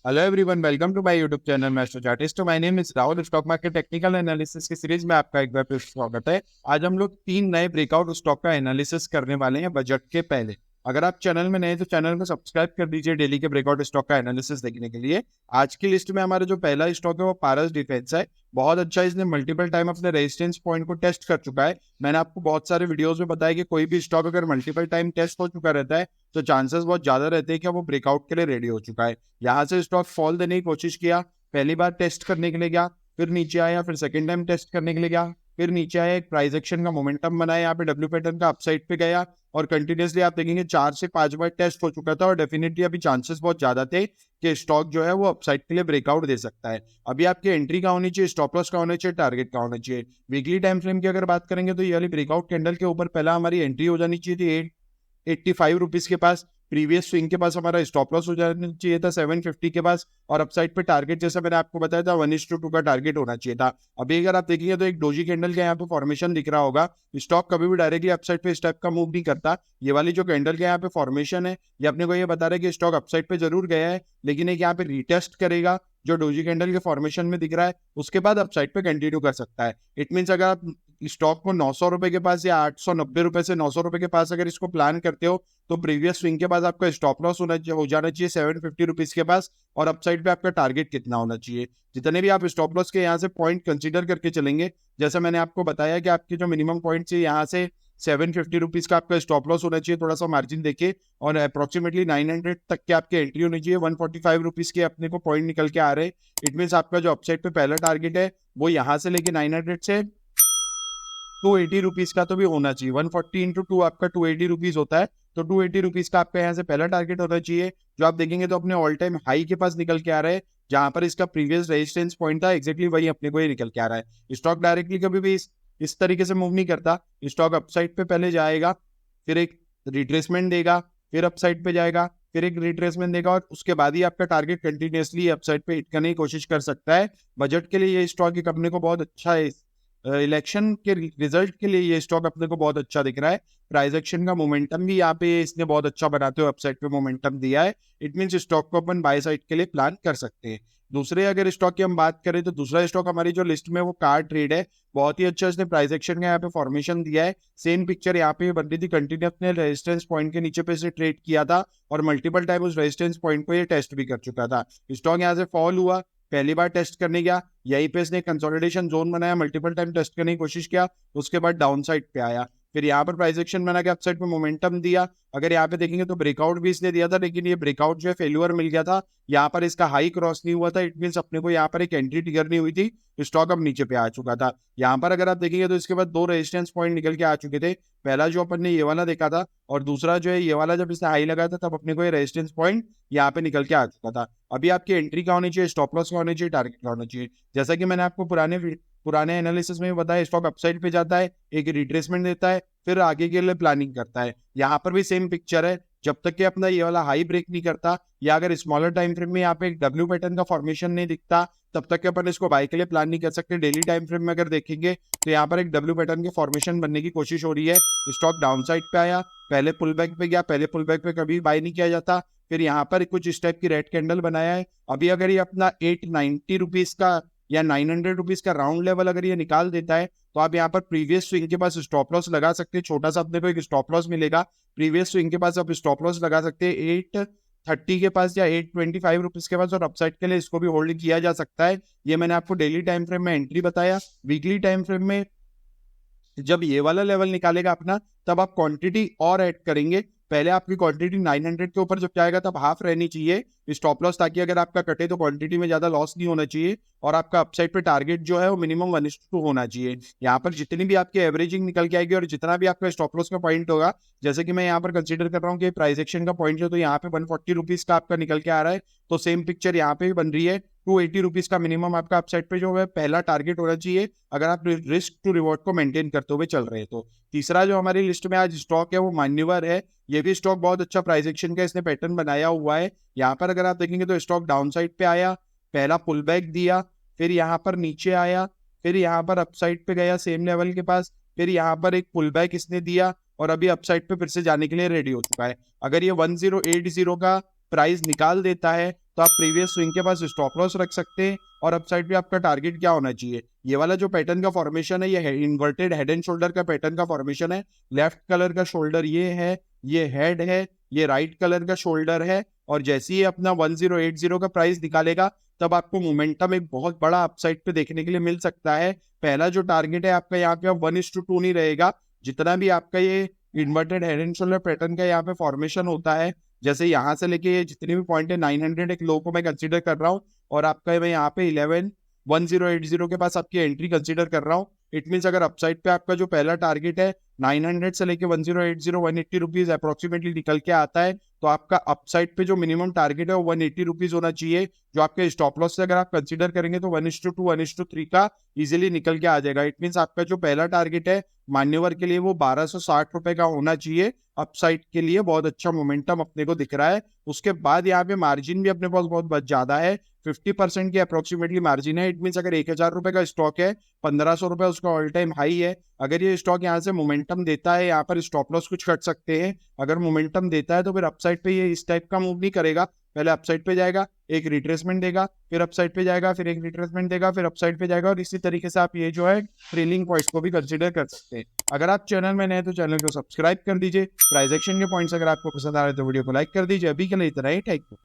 Hello everyone, welcome to my YouTube channel master chartist. My name is Rahul. Stock market technical analysis की series में आपका एक बार फिर स्वागत है। आज हम लोग 3 नए ब्रेकआउट स्टॉक का एनालिसिस करने वाले हैं बजट के पहले। अगर आप चैनल में नए हैं तो चैनल को सब्सक्राइब कर दीजिए डेली के ब्रेकआउट स्टॉक का एनालिसिस देखने के लिए। आज की लिस्ट में हमारा जो पहला स्टॉक है वो पारस डिफेंस है। बहुत अच्छा, इसने मल्टीपल टाइम अपने रेजिस्टेंस पॉइंट को टेस्ट कर चुका है। मैंने आपको बहुत सारे वीडियोस में बताया कि कोई भी स्टॉक अगर मल्टीपल टाइम टेस्ट हो चुका रहता है तो चांसेस बहुत ज्यादा रहते हैं कि वो ब्रेकआउट के लिए रेडी हो चुका है। यहाँ से स्टॉक फॉल देने की कोशिश किया, पहली बार टेस्ट करने के लिए गया, फिर नीचे आया, फिर सेकंड टाइम टेस्ट करने के लिए गया, फिर नीचे आया, एक प्राइस एक्शन का मोमेंटम बनाया, यहाँ पे डब्ल्यू पैटर्न का अपसाइड पे गया और कंटिन्यूसली आप देखेंगे 4 से 5 बार टेस्ट हो चुका था और डेफिनेटली अभी चांसेस बहुत ज्यादा थे कि स्टॉक जो है वो अपसाइड के लिए ब्रेकआउट दे सकता है। अभी आपकी एंट्री का होनी चाहिए, स्टॉप लॉस का होना चाहिए, टारगेट का होना चाहिए। वीकली टाइम फ्रेम की अगर बात करेंगे तो ये वाली ब्रेकआउट कैंडल के ऊपर पहला हमारी एंट्री हो जानी चाहिए थी 85 रुपीज के पास। प्रीवियस स्विंग के पास हमारा स्टॉप लॉस हो जाना चाहिए था 750 के पास और अपसाइड पे टारगेट जैसा मैंने आपको बताया था 1:2 का टारगेट होना चाहिए था। अभी अगर आप देखिए तो एक डोजी कैंडल का यहाँ पे फॉर्मेशन दिख रहा होगा। स्टॉक कभी भी डायरेक्टली अपसाइड पे इस टाइप का मूव नहीं करता। ये वाली जो कैंडल का यहाँ पे फॉर्मेशन है ये अपने को ये बता रहा है कि स्टॉक अपसाइड पे जरूर गया है, लेकिन एक यहाँ पे रिटेस्ट करेगा जो डोजी कैंडल के फॉर्मेशन में दिख रहा है, उसके बाद अपसाइड पे कंटिन्यू कर सकता है। इट मीन्स अगर आप स्टॉक को 900 रुपए के पास या 890 रुपए से 900 रुपए के पास अगर इसको प्लान करते हो तो प्रीवियस स्विंग के बाद आपका स्टॉप लॉस हो जाना चाहिए 750 रुपीज के पास और अपसाइड पे आपका टारगेट कितना होना चाहिए। जितने भी आप स्टॉप लॉस के यहाँ से पॉइंट कंसीडर करके चलेंगे, जैसा मैंने आपको बताया कि आपके जो मिनिमम पॉइंट है यहाँ से 750 रुपीज का आपका स्टॉप लॉस होना चाहिए, थोड़ा सा मार्जिन देके, और अप्रोक्सीमेटली 900 तक के आपके एंट्री होनी चाहिए। 145 रुपीज के अपने को पॉइंट निकल के आ रहे हैं। इट मीन आपका जो अपसाइड पे पहला टारगेट है वो यहाँ से लेके 900 से 280 रुपीज का तो भी होना चाहिए। 140 इंटू 2 आपका 280 रुपीज होता है, तो 280 रुपीज का आपका यहाँ से पहला टारगेट होना चाहिए जो आप देखेंगे तो अपने ऑल टाइम हाई के पास निकल के आ रहा है। जहां पर इसका प्रीवियस रेजिस्टेंस पॉइंट था एक्जेक्टली वही अपने को ये निकल के आ रहा है। स्टॉक डायरेक्टली कभी भी इस तरीके से मूव नहीं करता। स्टॉक अपसाइड पे पहले जाएगा, फिर एक रिट्रेसमेंट देगा, फिर अपसाइड पे जाएगा, फिर एक रिट्रेसमेंट देगा और उसके बाद ही आपका टारगेट कंटिन्यूसली अपसाइड पे हिट करने की कोशिश कर सकता है। बजट के लिए ये स्टॉक एक अपने को बहुत अच्छा है। इलेक्शन के रिजल्ट के लिए ये स्टॉक अपने को बहुत अच्छा दिख रहा है। प्राइस एक्शन का मोमेंटम भी यहाँ पे इसने बहुत अच्छा बनाते हुए अपसाइड पे मोमेंटम दिया है। इट मींस स्टॉक को अपन बाय साइड के लिए प्लान कर सकते हैं। दूसरे अगर स्टॉक की हम बात करें तो दूसरा स्टॉक हमारी जो लिस्ट में वो कार ट्रेड है। बहुत ही अच्छा इसने प्राइस एक्शन का यहाँ पे फॉर्मेशन दिया है। सेम पिक्चर यहाँ पे बन रही थी, कंटिन्यू अपने रेजिस्टेंस पॉइंट के नीचे पे इसने ट्रेड किया था और मल्टीपल टाइम उस रेजिस्टेंस पॉइंट को ये टेस्ट भी कर चुका था। स्टॉक यहाँ से फॉल हुआ, पहली बार टेस्ट करने गया, यहीं पे इसने कंसोलिडेशन जोन बनाया, मल्टीपल टाइम टेस्ट करने की कोशिश किया, उसके बाद डाउन साइड पे आया, फिर यहाँ पर प्राइस एक्शन बना के अपसाइड पे मोमेंटम दिया। अगर यहाँ पे देखेंगे तो ब्रेकआउट भी इसने दिया था, लेकिन ये ब्रेकआउट जो है फेल्यूर मिल गया था। यहाँ पर इसका हाई क्रॉस नहीं हुआ था। इट मीन अपने को यहाँ पर एक एंट्री ट्रिगर नहीं हुई थी, स्टॉक अब नीचे पे आ चुका था। यहाँ पर अगर आप देखेंगे तो इसके बाद 2 रेजिस्टेंस पॉइंट निकल के आ चुके थे। पहला जो अपन ने ये वाला देखा था और दूसरा जो है ये वाला, जब इसने हाई लगाया था तब अपने को ये रेजिस्टेंस पॉइंट यहाँ पे निकल के आ चुका था। अभी आपकी एंट्री का होनी चाहिए, स्टॉप लॉस का होना चाहिए, टारगेट का होना चाहिए। जैसा कि मैंने आपको पुराने एनालिसिस में बताया, स्टॉक अपसाइड पे जाता है, एक रिट्रेसमेंट देता है, फिर आगे के लिए प्लानिंग करता है। यहाँ पर भी सेम पिक्चर है। जब तक कि अपना ये वाला हाई ब्रेक नहीं करता या अगर स्मॉलर टाइम फ्रेम में यहाँ पे एक डब्ल्यू पैटर्न का फॉर्मेशन नहीं दिखता तब तक कि अपन इसको बाय के लिए प्लान नहीं कर सकते। डेली टाइम फ्रेम में अगर देखेंगे तो यहाँ पर एक डब्ल्यू पैटर्न के फॉर्मेशन बनने की कोशिश हो रही है। स्टॉक डाउन साइड पे आया, पहले पुल बैक पे गया, पहले पुल बैक पे कभी बाय नहीं किया जाता, फिर यहाँ पर कुछ इस टाइप की रेड कैंडल बनाया है। अभी अगर ये अपना 890 रुपीज का या 900 रुपीज का राउंड लेवल अगर ये निकाल देता है तो आप यहाँ पर प्रीवियस स्विंग के पास स्टॉप लॉस लगा सकते हैं। छोटा सा अपने को एक स्टॉप लॉस मिलेगा। प्रीवियस स्विंग के पास आप स्टॉप लॉस लगा सकते हैं 830 के पास या 825 रुपीज के पास, और अपसाइड के लिए इसको भी होल्ड किया जा सकता है। ये मैंने आपको डेली टाइम फ्रेम में एंट्री बताया। वीकली टाइम फ्रेम में जब ये वाला लेवल निकालेगा अपना तब आप क्वांटिटी और ऐड करेंगे। पहले आपकी क्वांटिटी 900 के ऊपर जब जाएगा तब हाफ रहनी चाहिए स्टॉप लॉस, ताकि अगर आपका कटे तो क्वांटिटी में ज्यादा लॉस नहीं होना चाहिए और आपका अपसाइड पे टारगेट जो है वो मिनिमम 1:2 होना चाहिए। यहाँ पर जितनी भी आपकी एवरेजिंग निकल के आएगी और जितना भी आपका स्टॉप लॉस का पॉइंट होगा, जैसे कि मैं यहाँ पर कंसीडर कर रहा हूँ कि प्राइस एक्शन का पॉइंट जो तो यहाँ पे 140 रुपीज का आपका निकल के आ रहा है, तो सेम पिक्चर यहाँ पे भी बन रही है। 280 रुपीज का मिनिमम आपका अपसाइड पे जो है पहला टारगेट होना चाहिए अगर आप रिस्क टू रिवॉर्ड को मेंटेन करते हुए चल रहे हैं तो। तीसरा जो हमारी लिस्ट में आज स्टॉक है वो मान्यवर है। ये भी स्टॉक बहुत अच्छा प्राइस एक्शन का इसने पैटर्न बनाया हुआ है। यहाँ पर अगर आप देखेंगे तो स्टॉक डाउन साइड पे आया, पहला पुल बैक दिया, फिर यहाँ पर नीचे आया, फिर यहाँ पर अपसाइड पे गया सेम लेवल के पास, फिर यहाँ पर एक पुल बैक इसने दिया और अभी अपसाइड पे फिर से जाने के लिए रेडी हो चुका है। अगर ये 1080 का प्राइस निकाल देता है तो आप प्रीवियस स्विंग के पास स्टॉप लॉस रख सकते हैं। और अपसाइड पे आपका टारगेट क्या होना चाहिए, ये वाला जो पैटर्न का फॉर्मेशन है ये इन्वर्टेड हेड एंड शोल्डर का पैटर्न का फॉर्मेशन है। लेफ्ट कलर का शोल्डर ये है, ये हेड है, ये राइट कलर का शोल्डर है। और जैसे ही अपना 1080 का प्राइस निकालेगा तब आपको मोमेंटम एक बहुत बड़ा अपसाइड पे देखने के लिए मिल सकता है। पहला जो टारगेट है आपका यहाँ पे 1:2 नहीं रहेगा। जितना भी आपका ये inverted head and shoulder pattern का यहाँ पे फॉर्मेशन होता है, जैसे यहाँ से लेके जितने भी पॉइंट है 900 एक लो को मैं कंसीडर कर रहा हूँ, और आपका मैं यहाँ पे 1080 के पास आपकी एंट्री कंसीडर कर रहा हूँ। इट मीन्स अगर अपसाइड पे आपका जो पहला टारगेट है 900 से लेके 1080 180 रुपीज अप्रोक्सीमेटली निकल के आता है, तो आपका अपसाइड पे जो मिनिमम टारगेट है वो 180 रुपीज होना चाहिए। जो आपके स्टॉप लॉस से अगर आप कंसीडर करेंगे तो 1:2 1:3 का इजीली निकल के आ जाएगा। इट मीन्स आपका जो पहला टारगेट है मान्यवर के लिए वो 1260 रुपए का होना चाहिए। अपसाइड के लिए बहुत अच्छा मोमेंटम अपने को दिख रहा है। उसके बाद यहाँ पे मार्जिन भी अपने पास बहुत ज्यादा है, 50% की अप्रोक्सीमेटली मार्जिन है। इट मीन्स अगर 1000 रुपए का स्टॉक है, 1500 रुपए उसका ऑल टाइम हाई है। अगर ये स्टॉक यहाँ से मोमेंटम देता है, यहाँ पर स्टॉप लॉस कुछ कट सकते हैं। अगर मोमेंटम देता है तो फिर अपसाइड पे ये इस टाइप का मूव नहीं करेगा, पहले अपसाइड पे जाएगा, एक रिट्रेसमेंट देगा, फिर अपसाइड पे जाएगा, फिर एक रिट्रेसमेंट देगा, फिर अपसाइड पे जाएगा। और इसी तरीके से आप ये जो है ट्रेलिंग पॉइंट्स को भी कंसीडर कर सकते हैं। अगर आप चैनल में नए तो चैनल को सब्सक्राइब कर दीजिए। प्राइस एक्शन के पॉइंट्स अगर आपको पसंद आ रहे तो वीडियो को लाइक कर दीजिए। अभी के लिए इतना ही, थैंक यू।